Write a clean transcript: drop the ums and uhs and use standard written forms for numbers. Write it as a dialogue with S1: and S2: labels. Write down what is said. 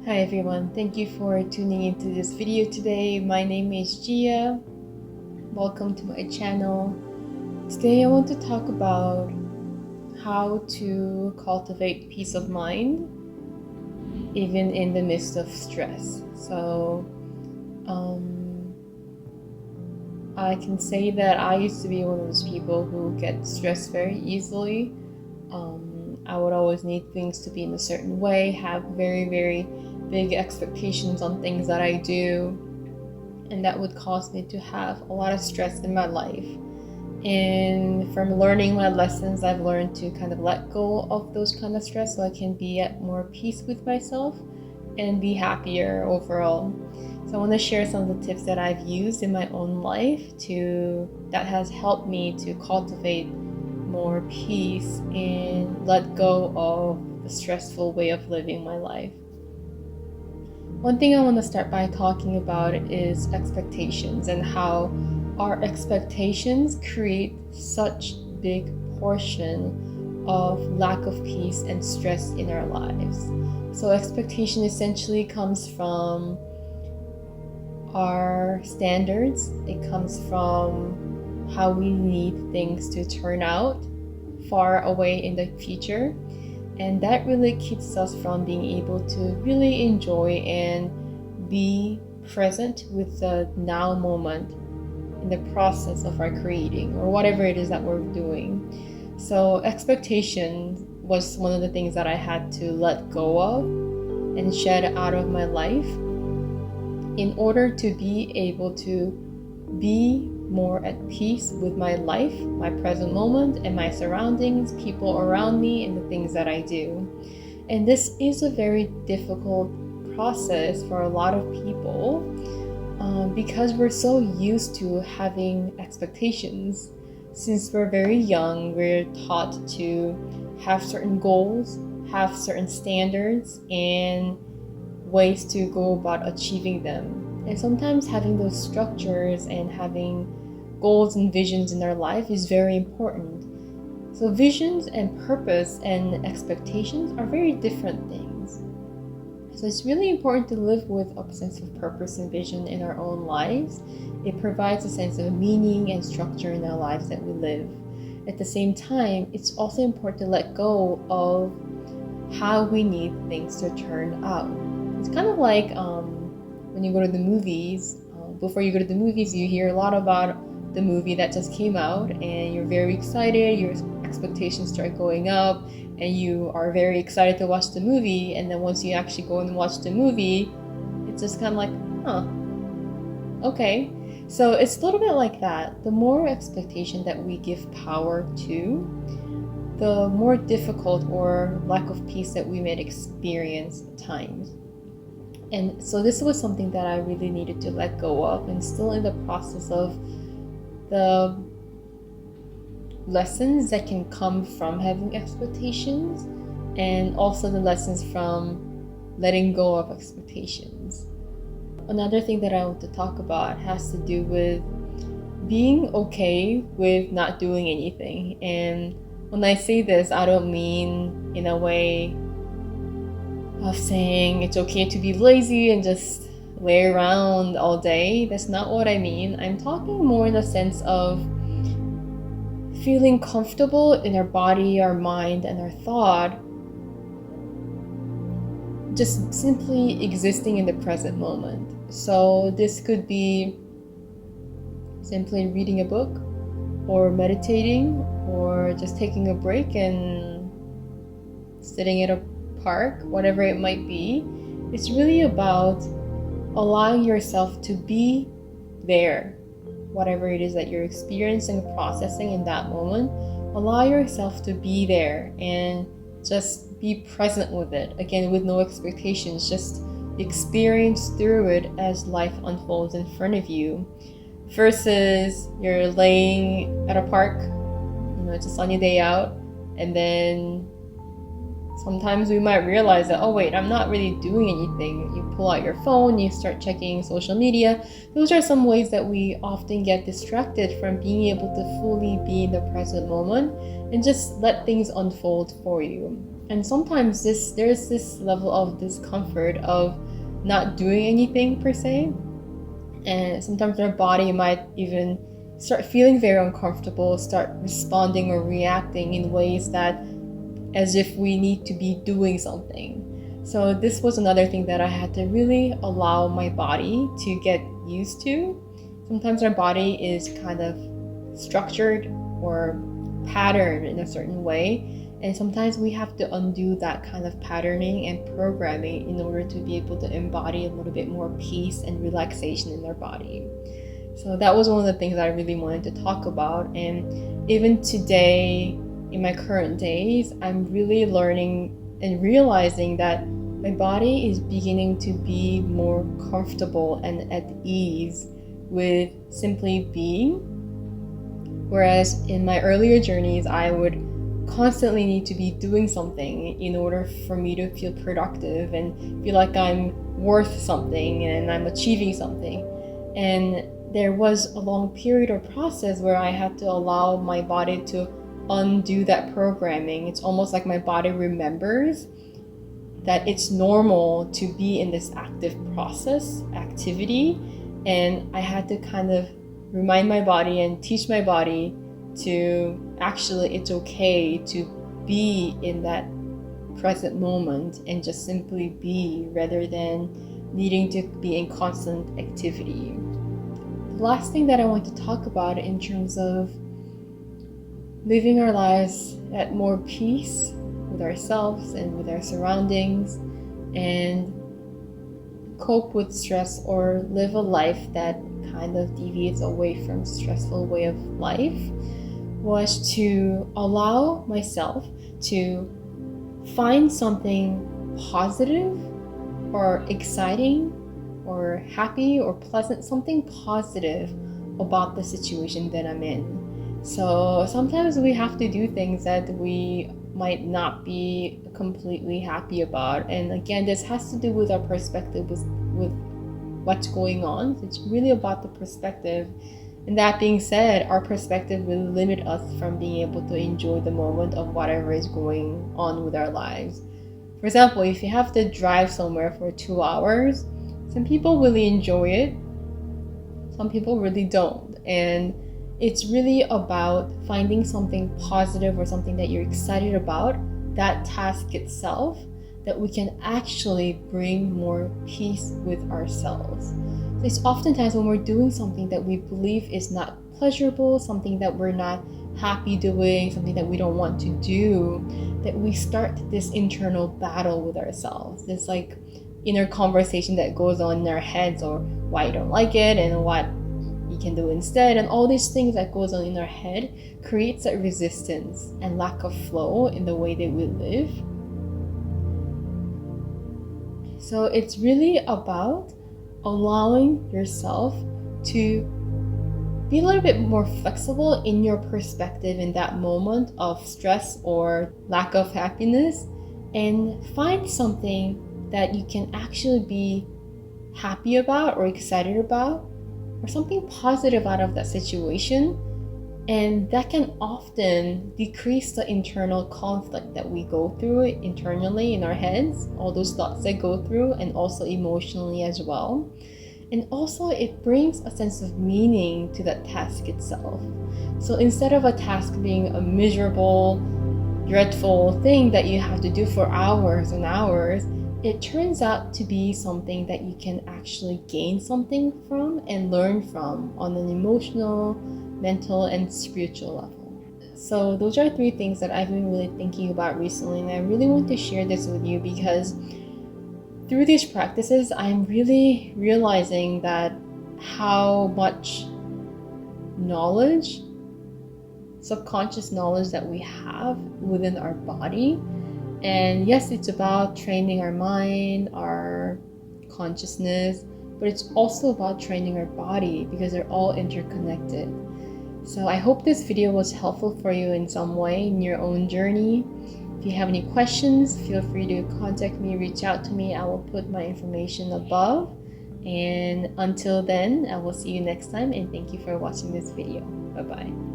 S1: Hi everyone, thank you for tuning into this video today. My name is Gia. Welcome to my channel. Today I want to talk about how to cultivate peace of mind even in the midst of stress. I can say that I used to be one of those people who get stressed very easily. I would always need things to be in a certain way, have very big expectations on things that I do, and that would cause me to have a lot of stress in my life. And from learning my lessons, I've learned to kind of let go of those kind of stress so I can be at more peace with myself and be happier overall. So I want to share some of the tips that I've used in my own life that has helped me to cultivate more peace and let go of the stressful way of living my life. One thing I want to start by talking about is expectations and how our expectations create such big portion of lack of peace and stress in our lives. So expectation essentially comes from our standards. It comes from how we need things to turn out far away in the future, and that really keeps us from being able to really enjoy and be present with the now moment in the process of our creating or whatever it is that we're doing. So expectation was one of the things that I had to let go of and shed out of my life in order to be able to be more at peace with my life, my present moment, and my surroundings, people around me, and the things that I do. And this is a very difficult process for a lot of people because we're so used to having expectations. Since we're very young, we're taught to have certain goals, have certain standards, and ways to go about achieving them. And sometimes having those structures and having goals and visions in our life is very important. So visions and purpose and expectations are very different things. So it's really important to live with a sense of purpose and vision in our own lives. It provides a sense of meaning and structure in our lives that we live. At the same time, it's also important to let go of how we need things to turn out. It's kind of like when you go to the movies. Before you go to the movies, you hear a lot about the movie that just came out, and you're very excited, your expectations start going up, and you are very excited to watch the movie. And then once you actually go and watch the movie, it's just kind of like, okay. So it's a little bit like that. The more expectation that we give power to, the more difficult or lack of peace that we may experience at times. And so this was something that I really needed to let go of, and still in the process of the lessons that can come from having expectations, and also the lessons from letting go of expectations. Another thing that I want to talk about has to do with being okay with not doing anything. And when I say this, I don't mean in a way of saying it's okay to be lazy and just lay around all day. That's not what I mean. I'm talking more in the sense of feeling comfortable in our body, our mind, and our thought, just simply existing in the present moment. So this could be simply reading a book, or meditating, or just taking a break and sitting at a park, whatever it might be. It's really about allowing yourself to be there, whatever it is that you're experiencing and processing in that moment. Allow yourself to be there and just be present with it, again with no expectations. Just experience through it as life unfolds in front of you, versus you're laying at a park, it's a sunny day out, and then sometimes we might realize that, oh wait, I'm not really doing anything. You pull out your phone, you start checking social media. Those are some ways that we often get distracted from being able to fully be in the present moment and just let things unfold for you. And sometimes there's this level of discomfort of not doing anything per se, and sometimes our body might even start feeling very uncomfortable, start responding or reacting in ways that as if we need to be doing something. So this was another thing that I had to really allow my body to get used to. Sometimes our body is kind of structured or patterned in a certain way, and sometimes we have to undo that kind of patterning and programming in order to be able to embody a little bit more peace and relaxation in our body. So that was one of the things I really wanted to talk about. And even today, in my current days, I'm really learning and realizing that my body is beginning to be more comfortable and at ease with simply being. Whereas in my earlier journeys, I would constantly need to be doing something in order for me to feel productive and feel like I'm worth something and I'm achieving something. And there was a long period or process where I had to allow my body to undo that programming. It's almost like my body remembers that it's normal to be in this active activity, and I had to kind of remind my body and teach my body to actually, it's okay to be in that present moment and just simply be, rather than needing to be in constant activity. The last thing that I want to talk about in terms of living our lives at more peace with ourselves and with our surroundings, and cope with stress or live a life that kind of deviates away from stressful way of life, was to allow myself to find something positive or exciting or happy or pleasant, something positive about the situation that I'm in. So sometimes we have to do things that we might not be completely happy about. And again, this has to do with our perspective with what's going on. So it's really about the perspective. And that being said, our perspective will limit us from being able to enjoy the moment of whatever is going on with our lives. For example, if you have to drive somewhere for 2 hours, some people really enjoy it, some people really don't. And it's really about finding something positive or something that you're excited about, that task itself, that we can actually bring more peace with ourselves. It's oftentimes when we're doing something that we believe is not pleasurable, something that we're not happy doing, something that we don't want to do, that we start this internal battle with ourselves. This like inner conversation that goes on in our heads, or why you don't like it and what you can do instead, and all these things that goes on in our head creates that resistance and lack of flow in the way that we live. So it's really about allowing yourself to be a little bit more flexible in your perspective in that moment of stress or lack of happiness, and find something that you can actually be happy about or excited about, or something positive out of that situation. And that can often decrease the internal conflict that we go through internally in our heads, all those thoughts that go through, and also emotionally as well. And also it brings a sense of meaning to that task itself. So instead of a task being a miserable, dreadful thing that you have to do for hours and hours, it turns out to be something that you can actually gain something from and learn from on an emotional, mental, and spiritual level. So those are 3 things that I've been really thinking about recently, and I really want to share this with you because through these practices, I'm really realizing that how much knowledge, subconscious knowledge that we have within our body. And yes, it's about training our mind, our consciousness, but it's also about training our body because they're all interconnected. So I hope this video was helpful for you in some way in your own journey. If you have any questions, feel free to contact me, reach out to me. I will put my information above. And until then, I will see you next time, and thank you for watching this video. Bye-bye.